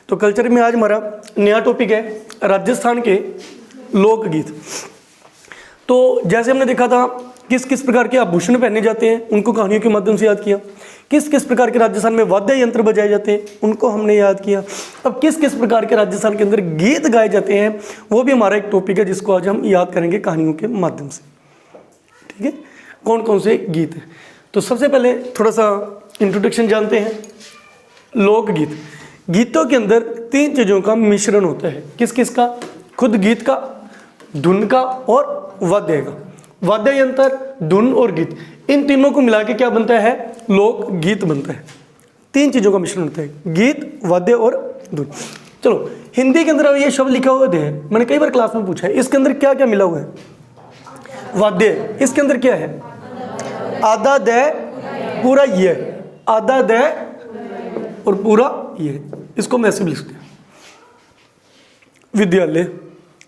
तो कल्चर में आज हमारा नया टॉपिक है राजस्थान के लोकगीत। तो जैसे हमने देखा था किस किस प्रकार के आभूषण पहने जाते हैं, उनको कहानियों के माध्यम से याद किया। किस किस प्रकार के राजस्थान में वाद्य यंत्र बजाए जाते हैं, उनको हमने याद किया। अब किस किस प्रकार के राजस्थान के अंदर गीत गाए जाते हैं, वो भी हमारा एक टॉपिक है जिसको आज हम याद करेंगे कहानियों के माध्यम से। ठीक है, कौन कौन से गीत हैं। तो सबसे पहले थोड़ा सा इंट्रोडक्शन जानते हैं। लोकगीत, गीतों के अंदर तीन चीज़ों का मिश्रण होता है। किस किस का? खुद गीत का, धुन का और वाद्य का। वाद्य यंत्र, धुन और गीत, इन तीनों को मिला के क्या बनता है? लोक गीत बनता है। तीन चीज़ों का मिश्रण होता है, गीत, वाद्य और धुन। चलो, हिंदी के अंदर ये शब्द लिखा हुआ है, मैंने कई बार क्लास में पूछा है, इसके अंदर क्या क्या मिला हुआ है? वाद्य। इसके अंदर क्या है? आधा दय पूरा ये, आधा दय और पूरा ये, इसको हम ऐसे भी लिखते हैं। विद्यालय,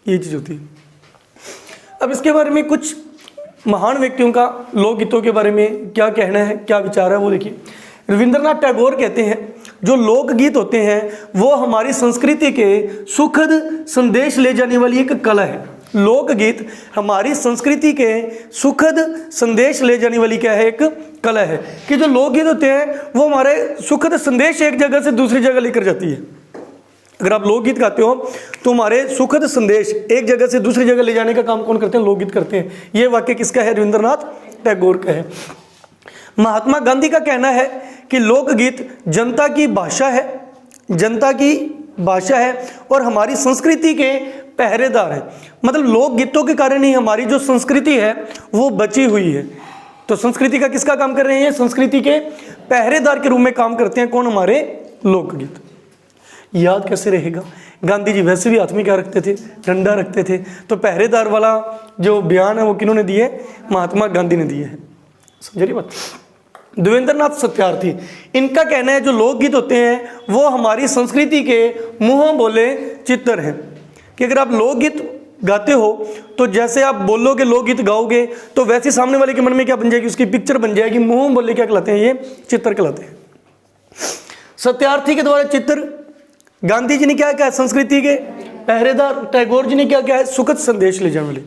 ये चीज़ होती है। अब इसके बारे में कुछ महान व्यक्तियों का लोकगीतों के बारे में क्या कहना है, क्या विचार है, वो देखिए। रविंद्रनाथ टैगोर कहते हैं जो लोकगीत होते हैं वो हमारी संस्कृति के सुखद संदेश ले जाने वाली एक कला है। लोकगीत हमारी संस्कृति के सुखद संदेश ले जाने वाली क्या है? एक कला है कि जो लोकगीत होते हैं वो हमारे सुखद संदेश एक जगह से दूसरी जगह लेकर जाती है। अगर आप लोकगीत गाते हो तो हमारे सुखद संदेश एक जगह से दूसरी जगह ले जाने का काम कौन करते हैं? लोकगीत करते हैं। ये वाक्य किसका है? रविंद्रनाथ टैगोर का है। महात्मा गांधी का कहना है कि लोकगीत जनता की भाषा है, जनता की भाषा है और हमारी संस्कृति के पहरेदार है। मतलब लोकगीतों के कारण ही हमारी जो संस्कृति है वो बची हुई है। तो संस्कृति का किसका काम कर रहे हैं? संस्कृति के पहरेदार के रूप में काम करते हैं कौन? हमारे लोकगीत। याद कैसे रहेगा? गांधी जी वैसे भी हाथ में क्या रखते थे? डंडा रखते थे। तो पहरेदार वाला जो बयान है वो किन्होंने दिए? महात्मा गांधी ने दिए हैं। समझ रही बात? देवेंद्रनाथ सत्यार्थी, इनका कहना है जो लोकगीत होते हैं वो हमारी संस्कृति के मुंह बोले चित्र हैं। कि अगर आप लोकगीत गाते हो तो जैसे आप बोलोगे लोकगीत गाओगे तो वैसे सामने वाले के मन में क्या बन जाएगी? उसकी पिक्चर बन जाएगी। मुंह बोले क्या कहलाते हैं? ये चित्र कहलाते हैं। सत्यार्थी के द्वारा चित्र, गांधी जी ने क्या कहा? संस्कृति के पहरेदार। टैगोर जी ने क्या कहा? सुखद संदेश ले जाने वाले।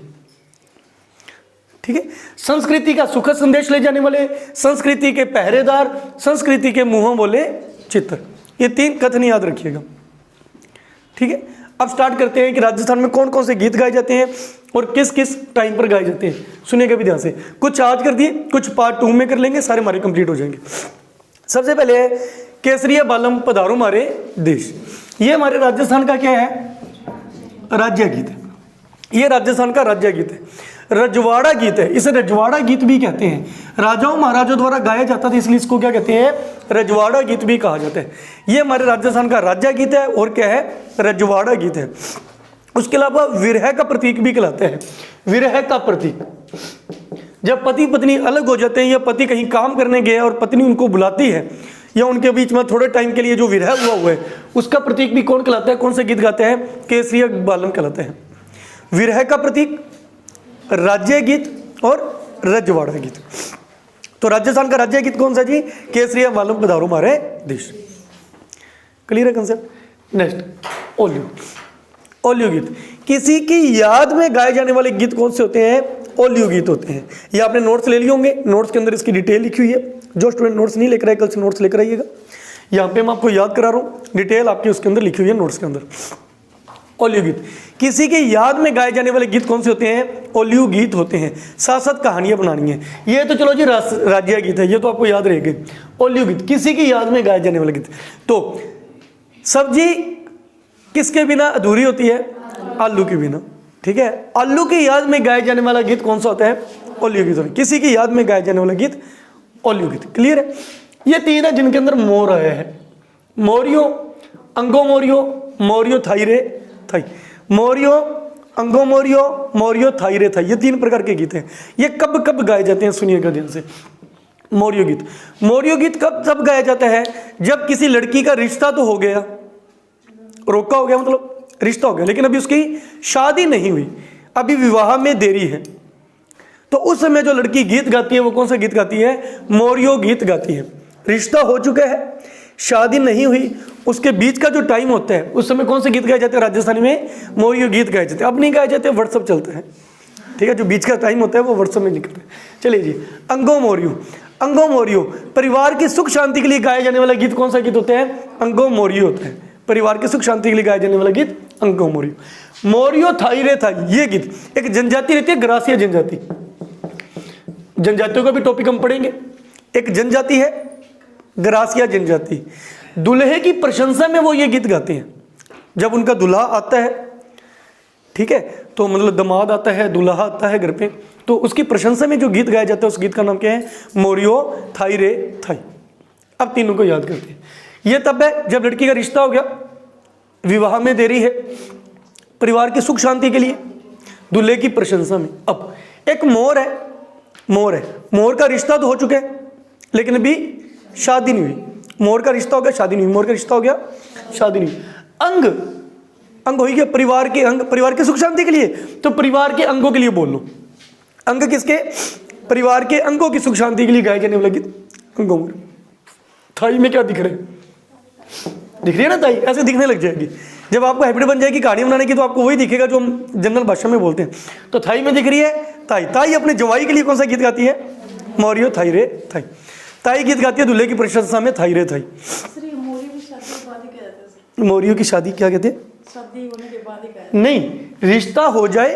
ठीक है, संस्कृति का सुखद संदेश ले जाने वाले, संस्कृति के पहरेदार, संस्कृति के मुंह बोले चित्र। ये तीन कथन याद रखिएगा। ठीक है, अब स्टार्ट करते हैं कि राजस्थान में कौन कौन से गीत गाए जाते हैं और किस किस टाइम पर गाए जाते हैं। सुनिएगा भी ध्यान से। कुछ आज कर दिए, कुछ पार्ट 2 में कर लेंगे, सारे हमारे कंप्लीट हो जाएंगे। सबसे पहले है केसरिया बालम पधारो हमारे देश। ये हमारे राजस्थान का क्या है? राज्य गीत है। ये राजस्थान का राज्य गीत है। रजवाड़ा गीत है, इसे रजवाड़ा गीत भी कहते हैं। राजाओं महाराजाओं द्वारा गाया जाता था इसलिए इसको क्या कहते हैं? रजवाड़ा गीत भी कहा जाता है। ये हमारे राजस्थान का राज्य गीत है और क्या है? रजवाड़ा गीत है। उसके अलावा विरह का प्रतीक भी कहलाता है। विरह का प्रतीक, जब पति पत्नी अलग हो जाते हैं या पति कहीं काम करने गए और पत्नी उनको बुलाती है या उनके बीच में थोड़े टाइम के लिए जो विरह हुआ है उसका प्रतीक भी कौन कहलाता है? कौन से गीत गाते हैं? केसरिया बालम कहलाते हैं। विरह का प्रतीक, राज्य गीत और रजवाड़ा गीत। तो राजस्थान का राज्य गीत कौन सा जी? केसरिया बालम पधारो हमारे देश। क्लियर है कंसेप्ट? नेक्स्ट ओल्यू। ओल्यू गीत, किसी की याद में गाए जाने वाले गीत कौन से होते हैं? ओल्यू गीत होते हैं। ये आपने नोट्स ले लिए होंगे, नोट्स के अंदर इसकी डिटेल लिखी हुई है। जो स्टूडेंट नोट्स नहीं लेकर आए कल से नोट्स लेकर आइएगा। यहाँ पे मैं आपको याद करा रहा हूँ, डिटेल आपकी उसके अंदर लिखी हुई है नोट्स के अंदर। ओल्यू गीत, किसी की याद में गाए जाने वाले गीत कौन से होते हैं? ओल्यू गीत होते हैं। साथ साथ कहानियां बनानी है। ये तो चलो जी राज्य गीत है, ये तो आपको याद रहेगा। ओल्यू गीत, किसी की याद में गाए जाने वाले गीत। तो सब्जी किसके बिना अधूरी होती है? आलू के बिना। ठीक है, आलू की याद में गाए जाने वाला गीत कौन सा होता है? ओल्यू गीत होता है। किसी की याद में गाए जाने वाला गीत ओल्यू गीत। क्लियर है? ये तीन है जिनके अंदर मोर आया है। मोरियो, अंगो मोरियो, मोरियो थाई रे थाई। मोरियो, अंगो मोरियो, मोरियो थाई रे थाई। ये तीन प्रकार के गीत हैं। ये कब कब गाए जाते हैं? सुनिएगा ध्यान से। मोरियो गीत, मोरियो गीत कब गाया जाता है? जब किसी लड़की का रिश्ता तो हो गया, रोका हो गया, मतलब रिश्ता हो गया, लेकिन अभी उसकी शादी नहीं हुई, अभी विवाह में देरी है, तो उस समय जो लड़की गीत गाती है वो कौन सा गीत गाती है? मोरियो गीत गाती है। रिश्ता हो चुका है, शादी नहीं हुई उसके बीच का जो टाइम होता है उस समय कौन से गीत गाए जाते हैं? राजस्थानी में मोरियो गीत गाए जाते हैं। अब नहीं गाए जाते, व्हाट्सअप चलता है, ठीक है। जो बीच का टाइम होता है वो व्हाट्सअप में निकलता है। चलिए जी, अंगो मोरियो। अंगो मोरियो परिवार की सुख शांति के लिए गाया जाने वाला गीत कौन सा गीत होता है? अंगो मोरियो होता है। परिवार की सुख शांति के लिए गाया जाने वाला गीत अंगो मोरियो। मोरियो थाई रे थाई, ये गीत एक जनजाति रहती है, ग्रासिया जनजाति। जनजातियों का भी टॉपिक हम पढ़ेंगे। एक जनजाति है ग्रासिया जनजाति, दूल्हे की प्रशंसा में वो ये गीत गाते हैं। जब उनका दूल्हा आता है, ठीक है, तो मतलब दामाद आता है, दूल्हा आता है घर पे, तो उसकी प्रशंसा में जो गीत गाया जाता है उस गीत का नाम क्या है? मोरियो थाई रे थाई। अब तीनों को याद करते हैं। ये तब है जब लड़की का रिश्ता हो गया, विवाह में देरी है, परिवार की सुख शांति के लिए, दूल्हे की प्रशंसा में। अब एक मोर है, मोर है, मोर का रिश्ता तो हो चुका है लेकिन अभी शादी नहीं हुई। मोर का रिश्ता हो गया, शादी नहीं हुई, मोर का रिश्ता हो गया, शादी नहीं हुई। अंग, अंग हो गया परिवार के अंग, परिवार की सुख शांति के लिए, तो परिवार के अंगों के लिए बोल लो। अंग किसके? परिवार के अंगों की सुख शांति के लिए गाए जाने वाला गीत अंगो मोर। थाई में क्या दिख रहा है? दिख रही है ना थाई, ऐसे दिखने लग जाएगी। जब आपको हैबिट बन जाएगी कहानी बनाने की तो आपको वही दिखेगा जो हम जनरल भाषा में बोलते हैं। तो थाई में दिख रही है थाई। ताई अपने जवाई के लिए कौन सा गीत गाती है? मोरियो थाई रे थाई। ताई गीत गाती है दूल्हे की प्रशंसा में, थाई रे थाई। मोरियो की शादी क्या कहते हैं? शादी होने के बाद ही नहीं, रिश्ता हो जाए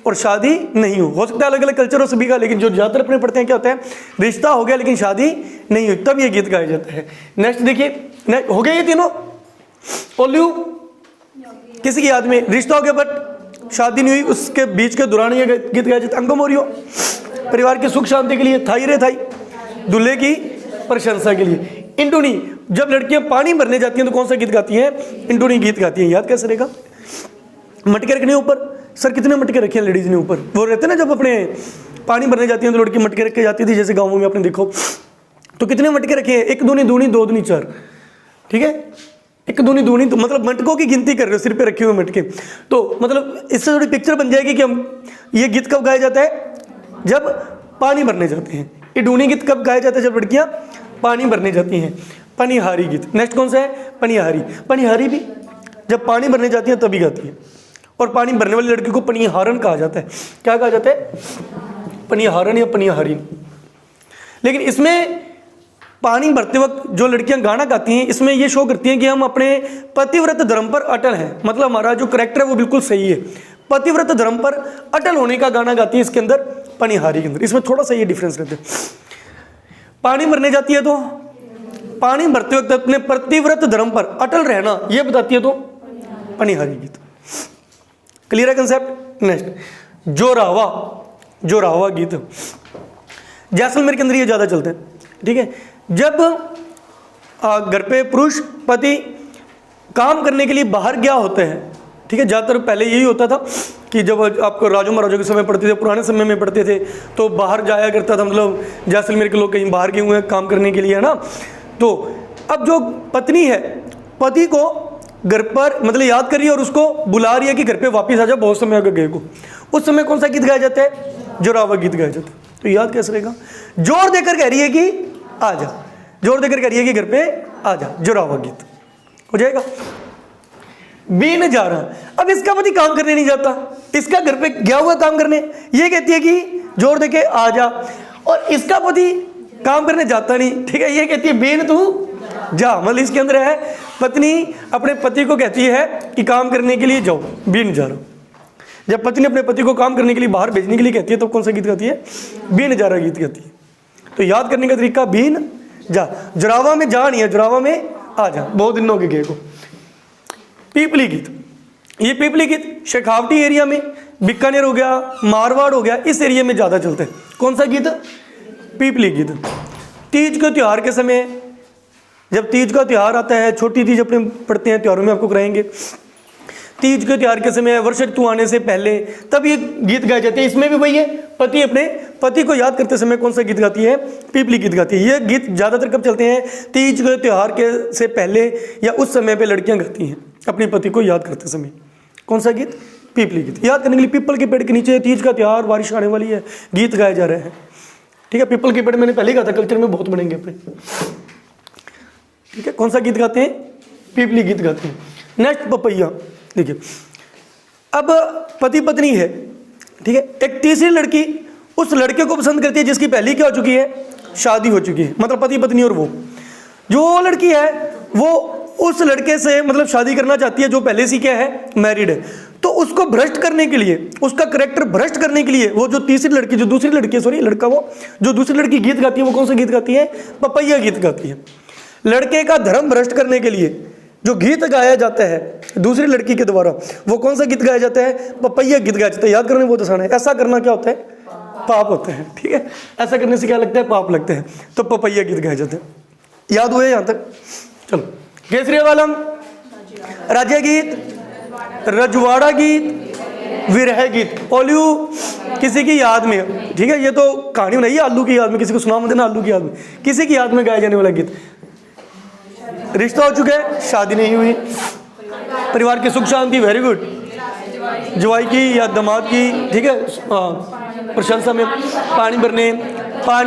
और शादी नहीं हो सकता है अलग अलग कल्चर हो सभी का, लेकिन जो ज्यादातर अपने पढ़ते हैं क्या होता है? रिश्ता हो गया लेकिन शादी नहीं हुई, तब ये गीत गाया जाता है। नेक्स्ट देखिए, हो गया ये तीनों। ओल्यू किसी की याद में रिश्ता हो गया बट शादी नहीं हुई, उसके बीच के दौरान ये गीत गाया जाता है अंगो मोरियो। परिवार की सुख शांति के लिए थाई रे थाई, दूल्हे की प्रशंसा के लिए। इंटोनी, जब लड़कियां पानी भरने जाती हैं तो कौन सा गीत गाती हैं? इंटोनी गीत गाती हैं। याद कैसे रहेगा? मटके रखने ऊपर। सर कितने मटके रखे हैं लेडीज ने ऊपर? वो रहते ना जब अपने पानी भरने जाती हैं तो लड़की मटके रख के जाती थी, जैसे गाँवों में आपने देखो, तो कितने मटके रखे हैं? एक दूनी दूनी, दो दूनी चार, ठीक है, एक दूनी दूनी, तो मतलब मटकों की गिनती कर रहे हो, सिर पे रखे हुए मटके। तो मतलब इससे थोड़ी पिक्चर बन जाएगी कि हम ये गीत कब गाया जाता है? जब पानी भरने जाते हैं। ये डूनी गीत कब गाया जाता है? जब लड़कियां पानी भरने जाती हैं। पनिहारी गीत। नेक्स्ट कौन सा है? पनिहारी। पनिहारी भी जब पानी भरने जाती हैं तभी गाती है। और पानी भरने वाली लड़की को पनिहारन कहा जाता है। क्या कहा जाता है? पनिहारन या पनिहारी। लेकिन इसमें पानी भरते वक्त जो लड़कियां गाना गाती हैं, इसमें ये शो करती हैं कि हम अपने पतिव्रत धर्म पर अटल हैं, मतलब हमारा जो करैक्टर है वो बिल्कुल सही है। पतिव्रत धर्म पर अटल होने का गाना गाती है इसके अंदर, पनिहारी के अंदर। इसमें थोड़ा सा ये डिफरेंस रहता है। पानी भरने जाती है तो पानी भरते वक्त अपने पतिव्रत धर्म पर अटल रहना ये बताती है तो पनिहारी गीत। क्लियर है कंसेप्ट? नेक्स्ट जोरावा। जोरावा गीत जैसलमेर के अंदर ये ज्यादा चलते हैं, ठीक है। जब घर पे पुरुष पति काम करने के लिए बाहर गया होता है, ठीक है, ज़्यादातर पहले यही होता था कि जब आपको राजो महाराजों के समय पढ़ते थे, पुराने समय में पढ़ते थे, तो बाहर जाया करता था, मतलब जैसलमेर के लोग कहीं बाहर गए हुए हैं काम करने के लिए, है ना। तो अब जो पत्नी है पति को घर पर मतलब याद करिए और उसको बुला रही है कि घर पे वापस आ जा, बहुत समय अगर गए को, उस समय कौन सा गीत गाया जाता है? जोरावा गीत गाया जाता है। तो याद कैसे रहेगा? जोर देकर कह रही है कि आ जा, जोर देकर कह रही है कि घर पे आ जा, जोरावा गीत हो जाएगा। बीन जा रहा, अब इसका पति काम करने नहीं जाता, इसका घर पे गया हुआ काम करने, ये कहती है कि जोर देके आ जा, और इसका पति काम करने जाता नहीं, ठीक है, ये कहती है बीन तू जा। मतलब इसके अंदर है पत्नी अपने पति को कहती है कि काम करने के लिए जाओ, बीन जा रहा। जब पत्नी अपने पति को काम करने के लिए बाहर भेजने के लिए कहती है तो कौन सा गीत गाती है? बीन जा रहा गीत गाती है। तो याद करने का तरीका बीन जा। जोरावा में जा नहीं है, जोरावा में आ जा, बहुत दिन हो गए गए को। पीपली गीत, ये पीपली गीत शेखावटी एरिया में, बीकानेर हो गया, मारवाड़ हो गया, इस एरिया में ज़्यादा चलते हैं। कौन सा गीत? पीपली गीत। तीज के त्यौहार के समय, जब तीज का त्यौहार आता है, छोटी तीज अपने पढ़ते हैं, त्योहारों में आपको कराएंगे, तीज के त्यौहार के समय, वर्ष ऋतु आने से पहले, तब ये गीत गाए जाते हैं। इसमें भी वही है, पति अपने पति को याद करते समय कौन सा गीत गाती है? पीपली गीत गाती है। ये गीत ज़्यादातर कब चलते हैं? तीज के त्यौहार के से पहले या उस समय पे लड़कियां गाती हैं अपने पति को याद करते समय। कौन सा गीत? पीपली गीत। याद करने के लिए पीपल के पेड़ के नीचे, तीज का त्यौहार, बारिश आने वाली है, गीत गाए जा रहे हैं, ठीक है। पीपल के पेड़ मैंने पहले कहा था, कल्चर में बहुत बनेंगे अपने, ठीक है। कौन सा गीत गाते हैं? पीपली गीत गाती है। नेक्स्ट पपैया, देखिए अब पति पत्नी है, ठीक है, एक तीसरी लड़की उस लड़के को पसंद करती है जिसकी पहली क्या हो चुकी है, शादी हो चुकी है, मतलब पति पत्नी। और वो जो लड़की है वो उस लड़के से मतलब शादी करना चाहती है जो पहले से क्या है, मैरिड है। तो उसको भ्रष्ट करने के लिए, उसका करेक्टर भ्रष्ट करने के लिए वो जो तीसरी लड़की, जो दूसरी लड़की है, सॉरी लड़का, वो जो दूसरी लड़की गीत गाती है वो कौन सा गीत गाती है, पपैया गीत गाती है। लड़के का धर्म भ्रष्ट करने के लिए जो गीत गाया जाता है दूसरी लड़की के द्वारा, वो कौन सा गीत गाया जाता है, पपैया गीत गाया जाता है। याद करने बहुत आसान है, ऐसा करना क्या होता है, पाप होता है, ठीक है, ऐसा करने से क्या लगता है, पाप लगता है। तो पपैया गीत गाए जाते हैं। याद हुए यहाँ तक? चलो, केसरी वालम, राज्य गीत, रजवाड़ा गीत, विरह गीत, ओलियो किसी की याद में, ठीक है, ये तो कहानी नहीं है, आलू की याद में, किसी को सुना मत देना, आलू की याद में, किसी की याद में गाया जाने वाला गीत। रिश्ता हो चुका है, शादी नहीं हुई, परिवार की सुख शांति, वेरी गुड, जवाई की या दामाद की, ठीक है, प्रशंसा में, पानी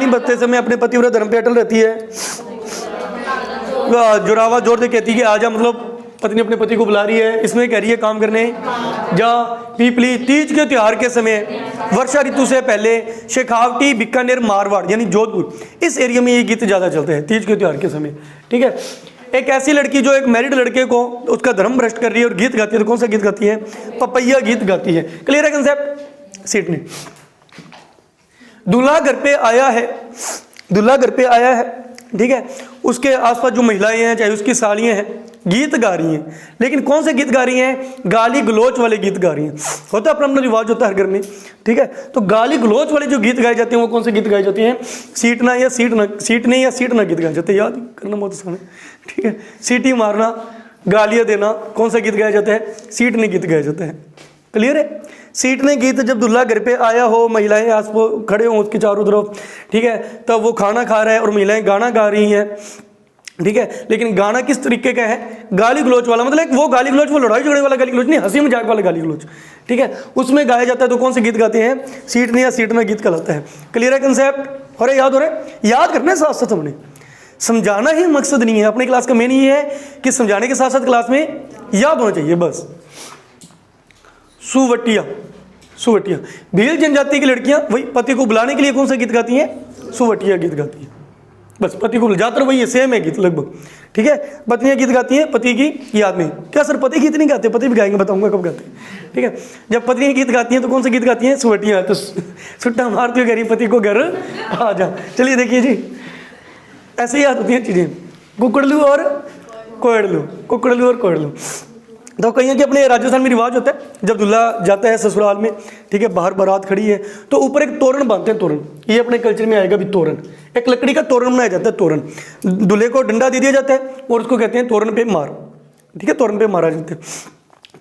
भरते समय अपने पतिव्रत धर्म पे अटल रहती है। जोरावा जोर से कहती है कि आजा, मतलब पत्नी अपने पति को बुला रही है, इसमें कह रही है काम करने जा। पीपली, तीज के त्योहार के समय, वर्षा ऋतु से पहले, शेखावटी, बीकानेर, मारवाड़ यानी जोधपुर, इस एरिया में ये गीत ज़्यादा चलते हैं तीज के त्योहार के समय, ठीक है। एक ऐसी लड़की जो एक मैरिड लड़के को उसका धर्म भ्रष्ट कर रही है और गीत गाती है, तो कौन सा गीत गाती है, पपैया गीत गाती है। क्लियर है कंसेप्ट? सीट ने दूल्हा घर पे आया है, दूल्हा घर पे आया है, ठीक है, उसके आसपास जो महिलाएं हैं, चाहे उसकी सालियां हैं, गीत गा रही हैं, लेकिन कौन से गीत गा रही हैं, गाली गलोच वाले गीत गा रही हैं। होता है अपना अपना रिवाज होता है हर घर में, ठीक है। तो गाली गलोच वाले जो गीत गाए जाते हैं वो कौन से गीत गाए जाते हैं, सीटना या सीटना गीत गाए जाते हैं। याद करना बहुत आसान है, ठीक है, सीटी मारना, गालियाँ देना, कौन सा गीत गाया जाता है, सीटने गीत गाया जाता है। क्लियर है? सीटने गीत जब दूल्हा घर पे आया हो, महिलाएं आस पास खड़े हों उसके चारों तरफ, ठीक है, तब वो खाना खा रहा है और महिलाएं गाना गा रही हैं, ठीक है। लेकिन गाना किस तरीके का है, गाली गलोच वाला, मतलब वो गाली गलोच, वो लड़ाई झगड़े वाला गाली गलोच नहीं, हंसी मजाक वाला गाली गलोच, ठीक है, उसमें गाया जाता है। तो कौन से गीत गाते हैं, सीटने या सीटना गीत कहलाता है। क्लियर है कंसेप्ट? हो रहा है, याद हो रहा है? याद करना है साथ साथ, हमने समझाना ही मकसद नहीं है अपनी क्लास का, मेन ये है कि समझाने के साथ साथ क्लास में याद होना चाहिए बस। सुवटिया, सुवटिया, भील जनजाति की लड़कियां वही पति को बुलाने के लिए कौन सा गीत गाती हैं, सुवटिया गीत गाती हैं। बस पति को ज्यादातर वही है, सेम है गीत लगभग, ठीक है। पत्नियां गीत गाती हैं पति की याद में। क्या सर पति गीत नहीं गाते? पति भी गाएंगे, बताऊंगा कब गाते हैं, ठीक है। जब पत्नियां गीत गाती हैं तो कौन सा गीत गाती हैं, सुवटिया। तो सुट्टा मारती हो गरीब पति को घर आ जा। चलिए देखिए जी, ऐसे ही याद होती हैं चीजें, कुकड़लू और कोयड़लू, कुकड़लू और कोयड़लू। तो कहीं कि अपने राजस्थान में रिवाज होता है, जब दूल्हा जाता है ससुराल में, ठीक है, बाहर बारात खड़ी है तो ऊपर एक तोरण बांधते हैं, तोरण, ये अपने कल्चर में आएगा भी, तोरण, एक लकड़ी का तोरण बनाया जाता है, तोरण। दूल्हे को डंडा दे दिया जाता है और उसको कहते हैं तोरण पे मार, ठीक है, तोरण पे मारा जाता है।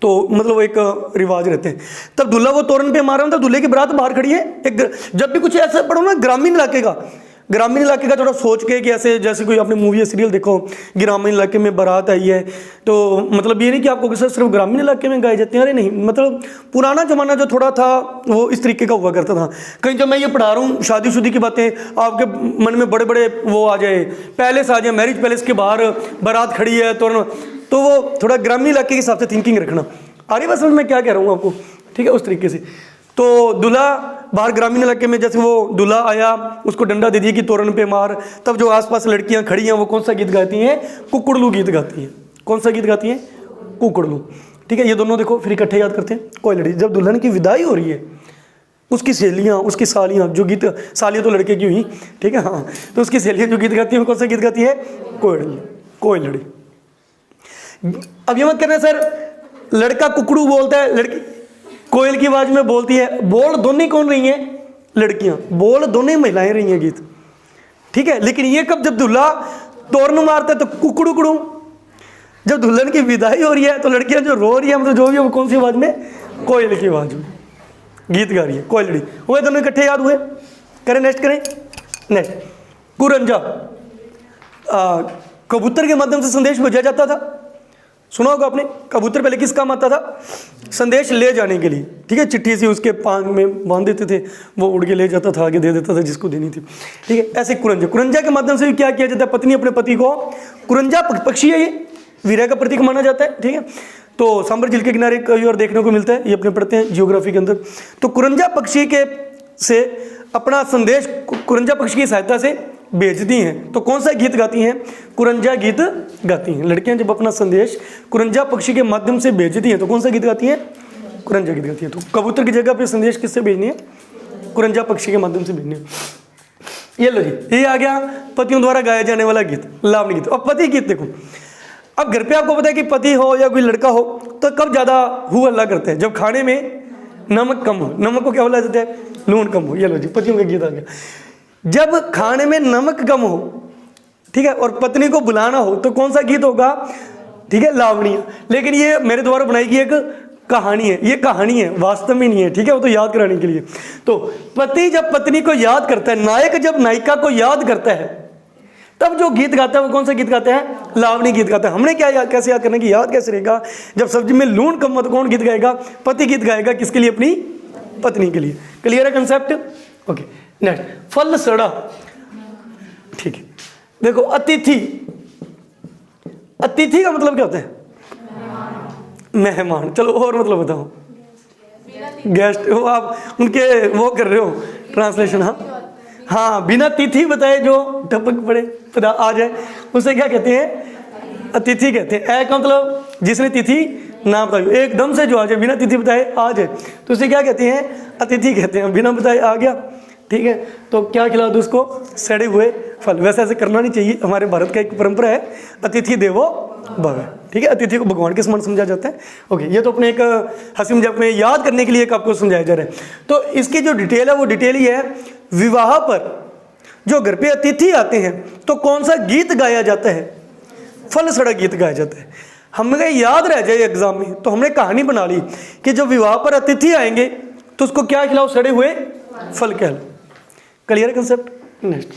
तो मतलब वो एक रिवाज रहते हैं। तब दूल्हा वो तोरण पे मारा, तो दूल्हे की बारात बाहर खड़ी है। एक जब भी कुछ ऐसा पढ़ो ना ग्रामीण इलाके का थोड़ा सोच के कि ऐसे जैसे कोई आपने मूवी या सीरियल देखो, ग्रामीण इलाके में बारात आई है, तो मतलब ये नहीं कि आपको सिर्फ ग्रामीण इलाके में गाए जाते हैं, अरे नहीं, मतलब पुराना जमाना जो थोड़ा था वो इस तरीके का हुआ करता था। कहीं जब मैं ये पढ़ा रहा हूँ शादीशुदी की बातें, आपके मन में बड़े बड़े वो आ जाए, पैलेस आ जाए, मैरिज पैलेस के बाहर बारात खड़ी है, तो वो थोड़ा ग्रामीण इलाके के हिसाब से थिंकिंग रखना। आ रही बात समझ मैं क्या कह रहा हूँ आपको, ठीक है, उस तरीके से। तो दूल्हा बाहर ग्रामीण इलाके में, जैसे वो दूल्हा आया, उसको डंडा दे दिया कि तोरण पे मार, तब जो आसपास लड़कियां खड़ी हैं वो कौन सा गीत गाती हैं, कुकड़लू गीत गाती हैं। कौन सा गीत गाती हैं, कुकड़लू, ठीक है। ये दोनों देखो फिर इकट्ठे याद करते हैं। कोई लड़की जब दुल्हन की विदाई हो रही है, उसकी सहेलियाँ, उसकी सालियाँ जो गीत, सालियाँ तो लड़के की हुई, ठीक है, हाँ, तो उसकी सहेलियाँ जो गीत गाती हैं कौन सा गीत गाती है, कोयलड़ी। अब ये मत करना सर लड़का कुकड़ू बोलता है, लड़की कोयल की आवाज में बोलती है। बोल दोनों कौन रही हैं, लड़कियां, बोल दोनों महिलाएं रही हैं गीत, ठीक है। लेकिन ये कब, जब दूल्हा तोरण मारता है तो कुकड़ू, जब दुल्हन की विदाई हो रही है तो लड़कियां जो रो रही है, मतलब जो भी है वो कौन सी आवाज में, कोयल की आवाज में गीत गा रही है, कोयलड़ी। हुए दोनों इकट्ठे याद हुए? करें नेक्स्ट, करें नेक्स्ट। कुरंजा, कबूतर के माध्यम से संदेश भेजा जाता था, सुना होगा आपने। कबूतर पहले किस काम आता था, संदेश ले जाने के लिए, ठीक है, चिट्ठी सी उसके पांग में बांध देते थे, वो उड़ के ले जाता था, आगे दे देता था जिसको देनी थी, ठीक है। ऐसे कुरंजा के माध्यम से भी क्या किया जाता है, पत्नी अपने पति को, कुरंजा पक्षी है ये, वीर्य का प्रतीक माना जाता है, ठीक है। तो सांबर झील के किनारे कई और देखने को मिलता है, ये अपने पढ़ते हैं जियोग्राफी के अंदर। तो कुरंजा पक्षी के से अपना संदेश कुरंजा पक्षी की सहायता से भेजती हैं। तो कौन सा गीत गाती हैं? कुरंजा गीत गाती हैं। लड़कियां जब अपना संदेश कुरंजा पक्षी के माध्यम से भेजती हैं तो कौन सा गीत गाती हैं? कुरंजा गीत गाती हैं। तो कबूतर की जगह पे संदेश किससे भेजनी है? कुरंजा पक्षी के माध्यम से भेजनी है। ये लो जी, ये आ गया पतियों द्वारा गाया जाने वाला गीत, लावणी गीत। अब पति गीत देखो, अब घर पे आपको पता है कि पति हो या कोई लड़का हो तो कब ज्यादा हु हल्ला करते हैं? जब खाने में नमक कम हो। नमक को क्या बोला जाता है? लूण कम हो। ये लो जी, पतियों का गीत आ गया। जब खाने में नमक कम हो, ठीक है, और पत्नी को बुलाना हो तो कौन सा गीत होगा? ठीक है, लावणी। लेकिन ये मेरे द्वारा बनाई गई एक कहानी है, ये कहानी है, वास्तव में नहीं है, ठीक है, वो तो याद कराने के लिए। तो पति जब पत्नी को याद करता है, नायक जब नायिका को याद करता है, तब जो गीत गाता है वो कौन सा गीत गाता है? लावणी गीत गाता है। हमने क्या याद, कैसे याद करना कि याद कैसे रहेगा? जब सब्जी में लूण कम हो तो कौन गीत गाएगा? पति गीत गाएगा। किसके लिए? अपनी पत्नी के लिए। क्लियर है कंसेप्ट? ओके, नेक्स्ट, फल सड़ा, ठीक है। देखो, अतिथि, अतिथि का मतलब क्या होता है? मेहमान। चलो और मतलब बताओ। गेस्ट, वो आप उनके वो कर रहे हो ट्रांसलेशन। हाँ, बिना तिथि बताए जो टपक पड़े पता आ जाए उसे क्या कहते हैं? अतिथि कहते हैं। एक मतलब जिसने तिथि ना बताई, एकदम से जो आ जाए बिना तिथि बताए आ जाए तो उसे क्या कहते हैं? अतिथि कहते हैं। बिना बताए आ गया, ठीक है, तो क्या खिला दो उसको? सड़े हुए फल। वैसे ऐसे करना नहीं चाहिए, हमारे भारत का एक परंपरा है, अतिथि देवो भव, ठीक है, अतिथि को भगवान के समान समझा जाता है। ओके, ये तो अपने एक हंसी मजाक में याद करने के लिए एक आपको समझाया जा रहा है। तो इसकी जो डिटेल है वो डिटेल ही है, विवाह पर जो घर पे अतिथि आते हैं तो कौन सा गीत गाया जाता है? फल सड़ा गीत गाया जाता है। हमें याद रह जाए एग्जाम में तो हमने कहानी बना ली कि जब विवाह पर अतिथि आएंगे तो उसको क्या खिलाओ? सड़े हुए फल खिलाओ। क्लियर है कंसेप्ट? नेक्स्ट,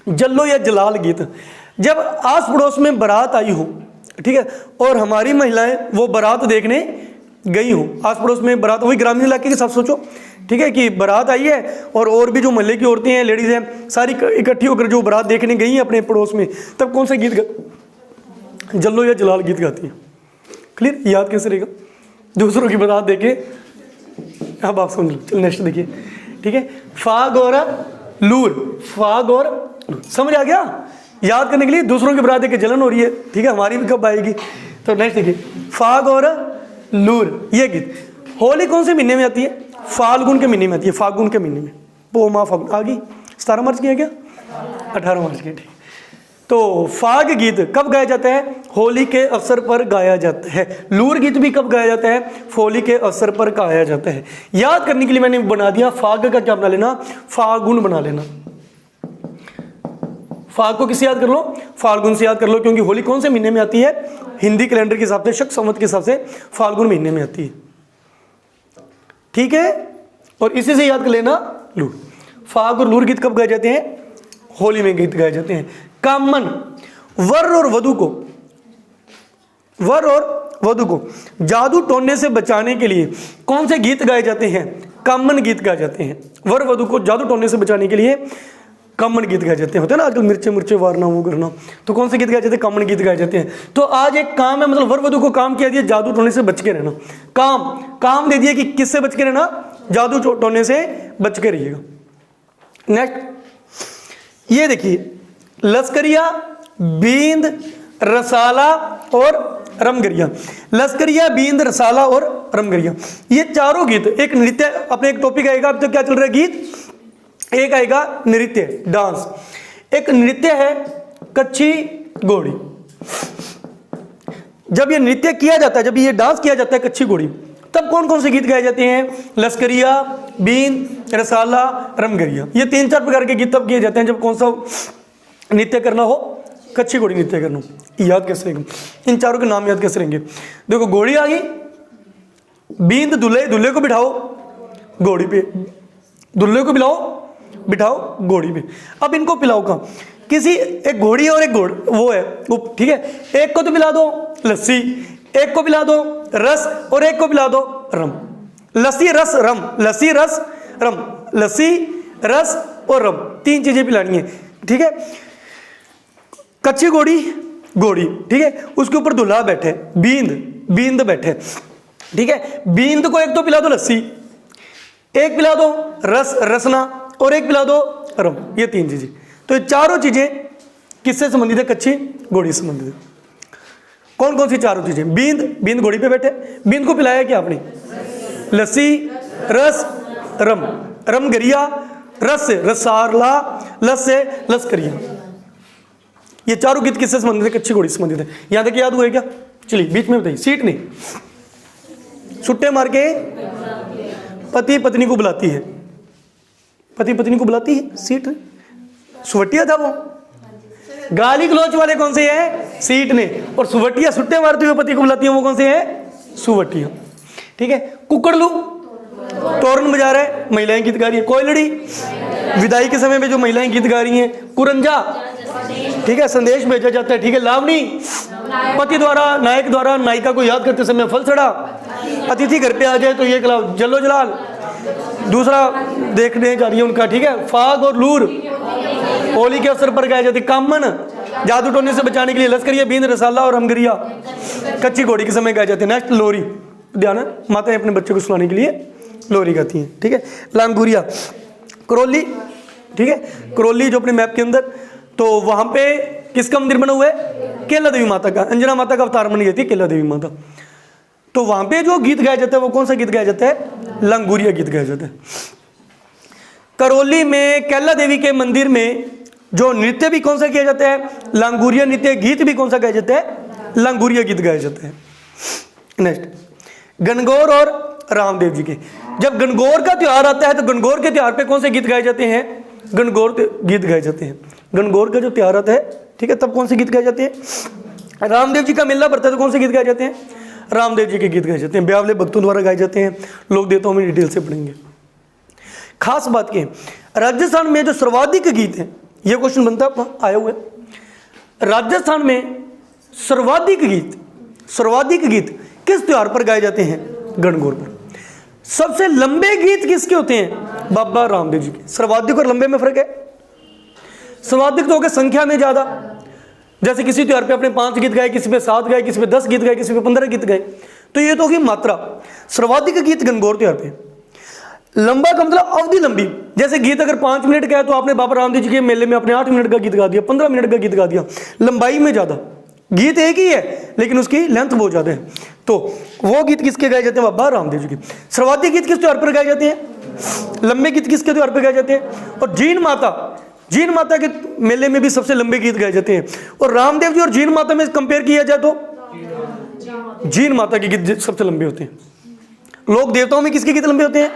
जल्लो या जलाल गीत। जब आस पड़ोस में बारात आई हो, ठीक है, और हमारी महिलाएं वो बारात देखने गई हो, आस पड़ोस में बारात, वही ग्रामीण इलाके के साथ सोचो, ठीक है, कि बारात आई है और भी जो मोहल्ले की औरतें हैं, लेडीज हैं, सारी इकट्ठी होकर जो बारात देखने गई हैं अपने पड़ोस में, तब कौन सा गीत जल्लो या जलाल गीत गाती हैं? क्लियर? याद कैसे रहेगा? दूसरों की बारात देखे, अब आप समझ लो। चलो नेक्स्ट देखिए, ठीक है, फाग और लूर, फाग और लूर, समझ आ गया? याद करने के लिए दूसरों की बारात देख के जलन हो रही है, ठीक है, हमारी भी कब आएगी? तो नेक्स्ट देखिए, फाग और लूर, ये गीत। होली कौन से महीने में आती है? फाल्गुन के महीने में आती है, फाल्गुन के महीने में। पोमा फागुन आ गई, 17 मार्च की है क्या? 18 मार्च की, ठीक। तो फाग गीत कब गाया जाता है? होली के अवसर पर गाया जाता है। लूर गीत भी कब गाया जाता है? होली के अवसर पर गाया जाता है। याद करने के लिए मैंने बना दिया, फाग का क्या बना लेना? फागुन बना लेना। फाग को किससे याद कर लो? फाल्गुन से याद कर लो, क्योंकि होली कौन से महीने में आती है? हिंदी कैलेंडर के हिसाब से, शक संवत के हिसाब से फाल्गुन महीने में आती है, ठीक है। और इसी से याद कर लेना लूर। फाग और लूर गीत कब गाए जाते हैं? होली में गीत गाए जाते हैं। कामन, वर और वधु को जादू टोने से बचाने के लिए कौन से गीत गाए जाते हैं? कामन गीत गाए जाते हैं। वर वधु को जादू टोने से बचाने के लिए कामन गीत गाए जाते हैं। होते हैं ना आजकल मिर्चे मुर्चे वारना वो करना, तो कौन से गीत गाए जाते हैं? कामन गीत गाए जाते हैं। तो आज एक काम है, मतलब वर वधु को काम किया दिया जादू टोने से बच के रहना। काम दे दिया कि किससे बच के रहना? जादू टोने से बच के रहिएगा। नेक्स्ट ये देखिए, लश्करिया, बींद, रसाला और रमगरिया। लश्करिया, बींद, रसाला और रमगरिया, ये चारों गीत एक नृत्य, अपने एक टॉपिक आएगा। अब तो क्या चल रहा है? गीत। एक आएगा नृत्य, डांस। एक नृत्य है कच्ची घोड़ी। जब ये नृत्य किया जाता है, जब ये डांस किया जाता है कच्ची घोड़ी, तब कौन कौन से गीत गाए जाते हैं? लश्करिया, बीन, रसाला, रमगरिया। ये 3-4 प्रकार के गीत तब किए जाते हैं जब कौन सा नृत्य करना हो? कच्ची घोड़ी नृत्य करना। याद कैसे रहेंगे? इन चारों के नाम याद कैसे रहेंगे? देखो, घोड़ी आ गई, बींद दूल्हे को बिठाओ घोड़ी पे, दूल्हे को बिठाओ घोड़ी पे। अब इनको पिलाओ कहाँ? किसी एक घोड़ी और एक घोड़ वो है वो, ठीक है, एक को तो पिला दो लस्सी, एक को पिला दो रस और एक को पिला दो रम। लस्सी रस रम, लस्सी रस रम, लस्सी रस और रम, 3 चीजें पिलानी है, ठीक है। कच्ची घोड़ी घोड़ी, ठीक है, उसके ऊपर दूल्हा बैठे, बींद बैठे, ठीक है। बींद को एक तो पिला दो लस्सी, एक पिला दो रसना और एक पिला दो रम, ये 3 चीजें। तो ये चारों चीजें किससे संबंधित है? कच्ची घोड़ी से संबंधित है। कौन कौन सी चारों चीजें? बींद घोड़ी पे बैठे, बींद को पिलाया क्या आपने? लस्सी, रस, रम गरिया, रस से रसारला, लस से लसकरिया। ये चारों गीत किससे संबंधित है? कच्ची घोड़ी से संबंधित है। यहां तक याद हुआ क्या? चलिए बीच में बताइए। सीट नहीं, सुट्टे मार के पति पत्नी को बुलाती है, पति पत्नी को बुलाती है, सीट ने। सुवटिया था वो। गाली गलौच वाले कौन से है? सीट ने। और सुवटिया सुट्टे मारते हुए पति को बुलाती है, वो कौन से है? सुवटिया, ठीक है। कुकड़लू तोरण बजा रहा है, महिलाएं गीत गा रही है। कोयलड़ी विदाई के समय में जो महिलाएं गीत गा रही हैं। कुरंजा, ठीक है, संदेश भेजा जाता है, ठीक है। लावनी पति द्वारा, नायक द्वारा नायिका को याद करते समय फल चढ़ा। अतिथि घर पे आ जाए तो ये खिलाओ, जल्लो जलाल दूसरा देखने जा रही है उनका, ठीक है। फाग और लूर होली के अवसर पर गाए जाते। कामन जादू टोने से बचाने के लिए। लश्करिया, बींद, रसाला और हमगरिया कच्ची घोड़ी के समय गाए जाते हैं। नेक्स्ट लोरी, ध्यान है, माताएं अपने बच्चे को सुलाने के लिए लोरी गाती हैं, ठीक है। लांगुरिया, करौली, ठीक है, करौली जो अपने मैप के अंदर, तो वहां पे किसका मंदिर बना हुआ है? केला देवी माता का। अंजना माता का अवतार बनी जाती है केला देवी माता। तो वहां पे जो गीत गाया जाता है वो कौन सा गीत गाया जाता है? लांगुरिया गीत गाया जाता है। करौली में केला देवी के मंदिर में जो नृत्य भी कौन सा किया जाता है? लांगुरिया नृत्य। गीत भी कौन सा गाया जाता है? लांगुरिया गीत गाया जाता है। नेक्स्ट, गणगौर और रामदेव जी के। जब गणगौर का त्योहार आता है तो गणगौर के त्योहार पे कौन से गीत गाए जाते हैं? गणगौर गीत गाए जाते हैं। गणगौर का जो त्योहार आता है, ठीक है, तब कौन से गीत गाए जाते हैं? रामदेव जी का मेला पड़ता है तो कौन से गीत गाए जाते हैं? रामदेव जी के गीत गाए जाते हैं। ब्यावले भक्तों द्वारा गाए जाते हैं। लोक देवताओं में डिटेल से पढ़ेंगे। खास बात की, राजस्थान में जो सर्वाधिक गीत है, यह क्वेश्चन बनता है आया हुआ है। राजस्थान में सर्वाधिक गीत किस त्योहार पर गाए जाते हैं? गणगौर पर। सबसे लंबे गीत किसके होते हैं? बाबा रामदेव जी के। सर्वाधिक और लंबे में फर्क है। सर्वाधिक तो हो गया संख्या में ज्यादा, जैसे किसी त्योहार पे अपने 5 गीत गाए, किसी पे 7 गाए, किसी पे 10 गीत गाए, किसी पे 15 गीत गाए, तो ये तो होगी मात्रा। सर्वाधिक गीत गणगौर त्योहार पे। लंबा का मतलब अवधि लंबी। जैसे गीत अगर 5 मिनट का है तो आपने बाबा रामदेव जी के मेले में अपने 8 मिनट का गीत गा दिया, 15 मिनट का गीत गा दिया। लंबाई में ज्यादा, गीत एक ही है लेकिन उसकी लेंथ बहुत ज्यादा है। तो वो गीत किसके गाए जाते हैं? बाबा रामदेव जी के। सर्वाधिक गीत किस त्योहार पर गाए जाते हैं? लंबे गीत किसके त्योहार पर गाए जाते हैं? और जीन माता के मेले में भी सबसे लंबे गीत गाए जाते हैं। और रामदेव जी और जीन माता में कंपेयर किया जाए तो जीन माता के गीत सबसे लंबे होते हैं। लोक देवताओं में किसके गीत लंबे होते हैं?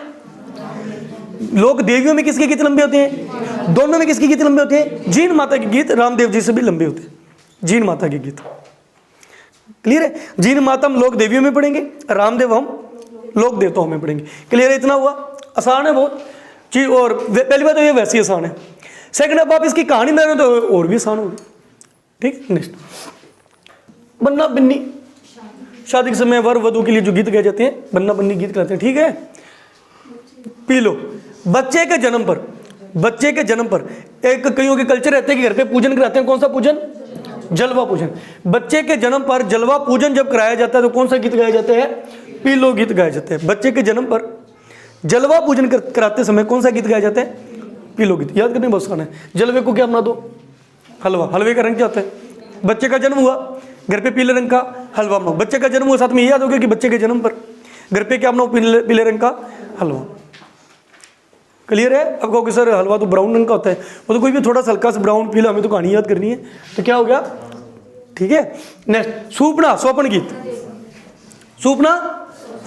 लोक देवियों में किसके गीत लंबे होते हैं? दोनों में किसके गीत लंबे होते हैं? जीन माता के गीत रामदेव जी से भी लंबे होते हैं। जीन माता के गीत क्लियर है। जीन माता हम लोक देवियों में पढ़ेंगे, रामदेव हम लोक देवताओं में पढ़ेंगे। क्लियर है? इतना हुआ। आसान है बहुत चीज। और पहली बात तो ये वैसी आसान है। सेकंड, अब आप इसकी कहानी में तो और भी आसान होगी, ठीक। नेक्स्ट, बन्ना बन्नी। शादी के समय वर वधू के लिए जो गीत गाए जाते हैं बन्ना बन्नी गीत गाते हैं, ठीक है। P low. बच्चे के जन्म पर एक कईयों के कल्चर रहते हैं कि घर पे पूजन कराते हैं। कौन सा पूजन? जलवा पूजन। बच्चे के जन्म पर जलवा पूजन जब कराया जाता है तो कौन सा गीत गाया जाता है? पीलो गीत गाया जाता है। बच्चे के जन्म पर जलवा पूजन कराते समय कौन सा गीत गाया जाता है? पीलो गीत। याद करने बहुत आसान है। जलवे को क्या बना दो? हलवा। हलवे का रंग क्या होता है? बच्चे का जन्म हुआ, घर पे पीले रंग का हलवा बनाओ। बच्चे का जन्म हुआ, साथ में याद हो गया कि बच्चे के जन्म पर घर पे क्या बनाओ? पीले रंग का हलवा। क्लियर है? अब कहो कि सर हलवा तो ब्राउन रंग का होता है, वो तो कोई भी थोड़ा सा हल्का सा ब्राउन पीला, हमें तो कहानी याद करनी है, तो क्या हो गया? ठीक है। नेक्स्ट, सूपना स्वप्न गीत। सूपना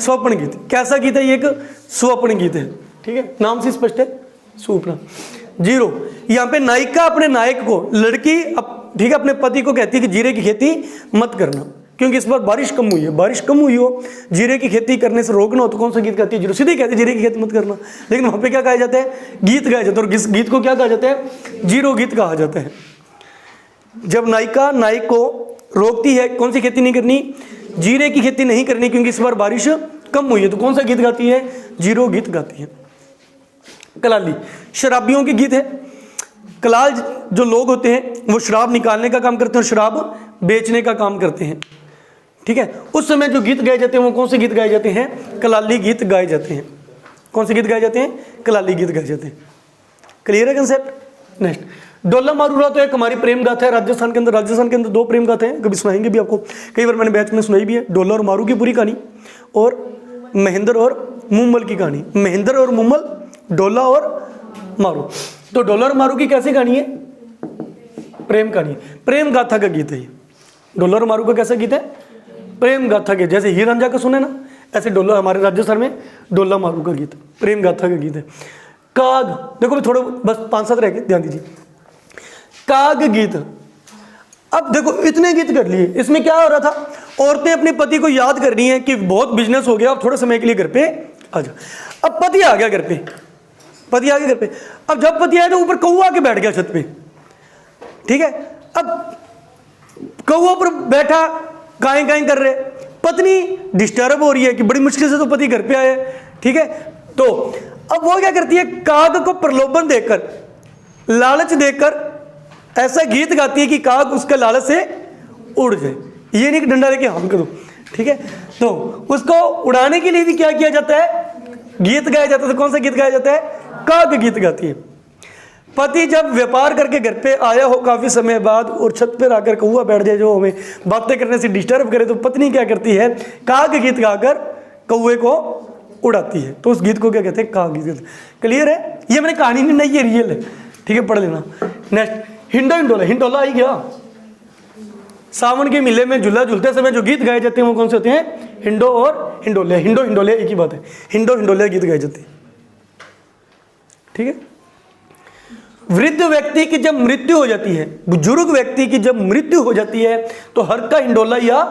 स्वप्न गीत कैसा गीत है? ये एक स्वप्न गीत है, ठीक है, नाम से स्पष्ट है। सूपना। 0, यहाँ पे नायिका अपने नायक को, लड़की ठीक है, अपने पति को कहती है कि जीरे की खेती मत करना, क्योंकि इस बार बारिश कम हुई है। बारिश कम हुई हो, जीरे की खेती करने से रोकना हो, तो कौन सा गीत गाती है? जीरो। सीधे कहते हैं जीरे की खेती मत करना, लेकिन वहां पे क्या कहा जाता है? गीत गाया जाता है। और गीत को क्या कहा जाता है? जीरो गीत कहा जाता है। जब नायिका नायक को रोकती है कौन सी खेती नहीं करनी? जीरे की खेती नहीं करनी, क्योंकि इस बार बारिश कम हुई है, तो कौन सा गीत गाती है? जीरो गीत गाती है। कलाली शराबियों के गीत है। कलाल जो लोग होते हैं वो शराब निकालने का काम करते हैं और शराब बेचने का काम करते हैं, ठीक है। उस समय जो गीत गाए जाते हैं वो कौन से गीत गाए जाते हैं? कलाली गीत गाए जाते हैं। कौन से गीत गाए जाते हैं? कलाली गीत गाए जाते हैं। क्लियर है कंसेप्ट? नेक्स्ट, डोला मारूरा तो एक हमारी प्रेम गाथा है राजस्थान के अंदर। राजस्थान के अंदर दो प्रेम गाथे हैं, कभी सुनाएंगे भी आपको, कई बार मैंने बैच में सुनाई भी है। डोला और मारू की पूरी कहानी और महेंद्र और मुम्मल की कहानी। महेंद्र और मुम्मल, डोला और मारू। तो डोला और मारू की कैसी कहानी है? प्रेम कहानी, प्रेम गाथा का गीत है ये। डोला और मारू का कैसा गीत है? प्रेम गाथा के, जैसे हीर रांझा का सुने ना, ऐसे डोला हमारे राजस्थान में डोला मारू का गीत, प्रेम गाथा का गीत है। काग, देखो भी थोड़े बस 5-7 रह गए, ध्यान दीजिए। काग गीत, अब देखो इतने गीत कर लिए, इसमें क्या हो रहा था? औरतें अपने पति को याद कर रही हैं कि बहुत बिजनेस हो गया, अब थोड़े समय के लिए घर पे आ जा। अब पति आ गया घर पे, पति आ गया घर पे। अब जब पति आया तो ऊपर कौवा आके बैठ गया छत पे, ठीक है। अब कौवा पर बैठा, गाय गाय कर रहे, पत्नी डिस्टर्ब हो रही है कि बड़ी मुश्किल से तो पति घर पे आए, ठीक है। तो अब वो क्या करती है? काग को प्रलोभन देकर, लालच देकर ऐसा गीत गाती है कि काग उसके लालच से उड़ जाए। ये नहीं कि डंडा लेके हम करो, ठीक है। तो उसको उड़ाने के लिए भी क्या किया जाता है? गीत गाया जाता है। तो कौन सा गीत गाया जाता है? काग गीत गाती है। पति जब व्यापार करके घर पे आया हो काफी समय बाद और छत पर आकर कौवा बैठ जाए जो हमें बातें करने से डिस्टर्ब करे, तो पत्नी क्या करती है? काग गीत गाकर कौवे को उड़ाती है। तो उस गीत को क्या कहते हैं? काग गीत। क्लियर है? ये मैंने कहानी नहीं, ये रियल है, ठीक है, पढ़ लेना। नेक्स्ट, हिंडो हिंडोला। हिंडोला आई गया, सावन के मेले में झूला झूलते समय जो गीत गाए जाते हैं वो कौन से होते हैं? हिंडो और हिंडोले। हिंडो हिंडोले एक ही बात है, हिंडो हिंडोले गीत गाए जाते हैं, ठीक है। वृद्ध व्यक्ति की जब मृत्यु हो जाती है, बुजुर्ग व्यक्ति की जब मृत्यु हो जाती है, तो हरका हिंडोला या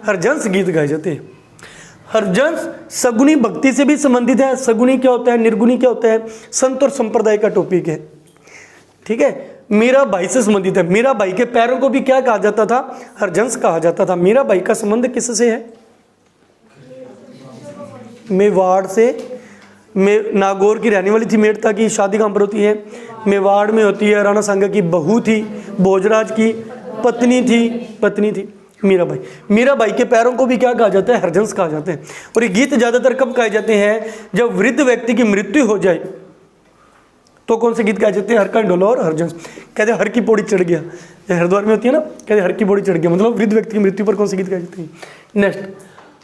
हरजंस गीत गाए जाते हैं। हरजंस सगुनी भक्ति से भी संबंधित है। सगुनी क्या होता है, निर्गुणी क्या होता है? संत और संप्रदाय का टॉपिक है, ठीक है। मीरा भाई से संबंधित है। मीरा भाई के पैरों को भी क्या कहा जाता था? हरजंस कहा जाता था। मीरा भाई का संबंध किससे है? मेवाड़ से। नागौर की रहने वाली थी, मेड़ता की, शादी कहाँ पर होती है? मेवाड़ में होती है। राणा सांगा की बहू थी, भोजराज की पत्नी थी मीराबाई। मीराबाई के पैरों को भी क्या कहा जाता है? हरजंस कहा जाता है। और ये गीत ज्यादातर कब गाए जाते हैं? जब वृद्ध व्यक्ति की मृत्यु हो जाए, तो कौन से गीत गाए जाते हैं? हरका हिंडोला और हरजंस। कहते हैं हर की पौड़ी चढ़ गया, हरिद्वार में होती है ना, कहते हर की पौड़ी चढ़ गया, मतलब वृद्ध व्यक्ति की मृत्यु पर कौन से गीत गाए जाते हैं? नेक्स्ट,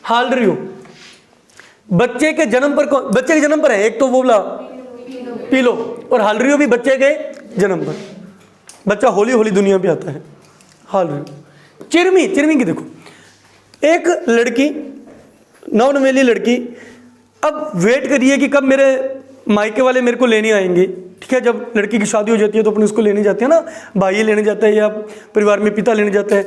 हाल रियो। बच्चे के जन्म पर है, एक तो वो बोला पीलो, और हाल रियो भी बच्चे के जन्म पर। बच्चा होली होली दुनिया पे आता है, हाल रियो। चिरमी की देखो, एक लड़की, नवनवेली लड़की, अब वेट करिए कि कब मेरे मायके वाले मेरे को लेने आएंगे, ठीक है। जब लड़की की शादी हो जाती है तो अपने उसको लेने जाते हैं ना, भाई लेने जाता है या परिवार में पिता लेने जाता है।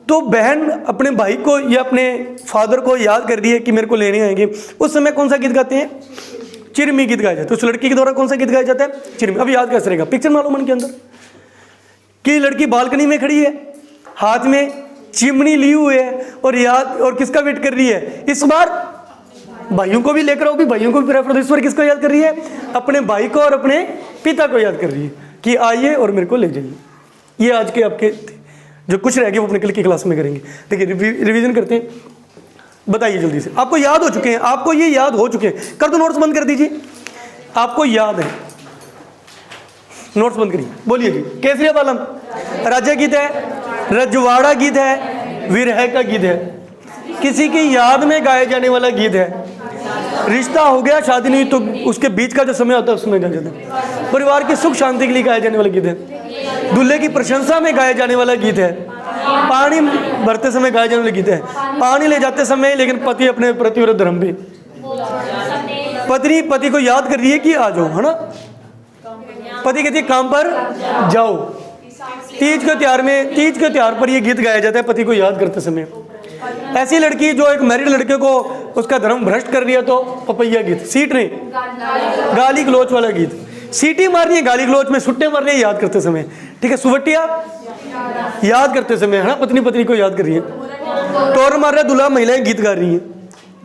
तो बहन अपने भाई को या अपने फादर को याद कर रही है कि मेरे को लेने आएंगे। उस समय कौन सा गीत गाते हैं? चिरमी गीत गाया जाता है। उस लड़की के द्वारा कौन सा गीत गाया जाता है? चिरमी। अब याद कैसे रहेगा? पिक्चर मालूम मन के अंदर कि लड़की बालकनी में खड़ी है, हाथ में चिमनी ली हुई है और किसका वेट कर रही है? इस बार भाइयों को भी लेकर आओ, भी भाइयों को भी प्रेफर। इस बार किसको याद कर रही है? अपने भाई को और अपने पिता को याद कर रही है कि आइए और मेरे को ले जाइए। ये आज के आपके जो कुछ रह गए वो अपने कल की क्लास में करेंगे। देखिए रिवीजन करते हैं, बताइए जल्दी से। आपको याद हो चुके हैं, आपको ये याद हो चुके हैं। कर दो, नोट्स बंद कर दीजिए। आपको याद है, नोट्स बंद करिए, बोलिए जी। केसरिया बालम राज्य गीत है, रजवाड़ा गीत है, विरह का गीत है, किसी की याद में गाए जाने वाला गीत है। रिश्ता हो गया, शादी नहीं तो उसके बीच का जो समय होता है उसमें गाया जाता है। परिवार की सुख शांति के लिए गाया जाने वाला गीत है। दूल्हे की प्रशंसा में गाया जाने वाला गीत है। पानी भरते समय गाया जाने वाला गीत है। पानी ले जाते समय लेकिन पति अपने प्रतिव्रत धर्म पे, पत्नी पति को याद कर रही है कि आ जाओ, है ना। पति कहती है काम पर जाओ। तीज के त्योहार पर यह गीत गाया जाता है पति को याद करते समय। ऐसी लड़की जो एक मैरिड लड़के को उसका धर्म भ्रष्ट कर रही है तो पपैया गीत। सीट नहीं, गाली गलोच वाला गीत। सीटी मारनी है गाली गलोच में, सुट्टे मारने याद करते समय, ठीक है। सुवटिया याद करते समय, है ना, पत्नी को याद कर रही है। तोर मार रहा दूल्हा, महिलाएं गीत गा रही हैं,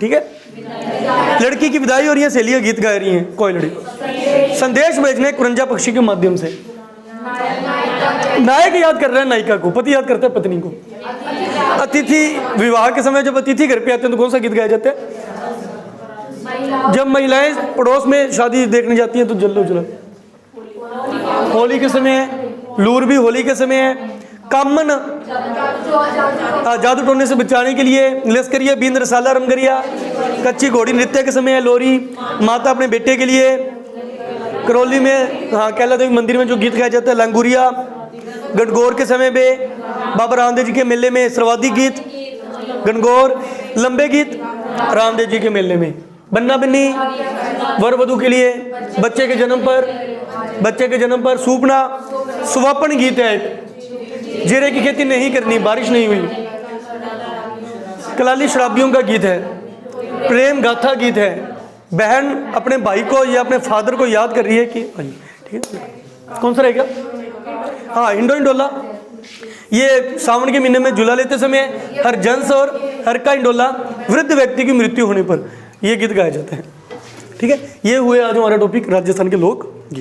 ठीक है। लड़की की विदाई हो रही है, सहेलियां गीत गा रही हैं, कोई लड़ी। संदेश भेजने कुरंजा पक्षी के माध्यम से, नायक याद कर रहा है नायिका को, पति याद करता है पत्नी को। अतिथि विवाह के समय जब अतिथि घर पे आते हैं तो कौन सा गीत गाया जाता है? जब महिलाएं पड़ोस में शादी देखने जाती हैं तो जल्लो जुलम। होली के समय है, लूर भी होली के समय है। कामन जादू टोने से बचाने के लिए लश्करिया बींद रसाला रमगरिया। कच्ची घोड़ी नृत्य के समय है लोरी। माता अपने बेटे के लिए। करौली में कैला देवी मंदिर में जो गीत गाया जाता है लंगूरिया। गणगौर के समय में बाबा रामदेव जी के मेले में सर्वाधिक गीत गणगौर। लंबे गीत रामदेव जी के मेले में। बन्ना बन्नी वर वधू के लिए। बच्चे के जन्म पर सूपना। सुवापन गीत है एक। जीरे की खेती नहीं करनी, बारिश नहीं हुई। कलाली शराबियों का गीत है। प्रेम गाथा गीत है। बहन अपने भाई को या अपने फादर को याद कर रही है कि ठीक है। कौन सा रहेगा? हाँ, हिंडो हिंडोला। ये सावन के महीने में झूला लेते समय हर जंस और हर का हिंडोला वृद्ध व्यक्ति की मृत्यु होने पर यह गीत गाया जाता है। ठीक है, ये हुए आज हमारा टॉपिक राजस्थान के लोक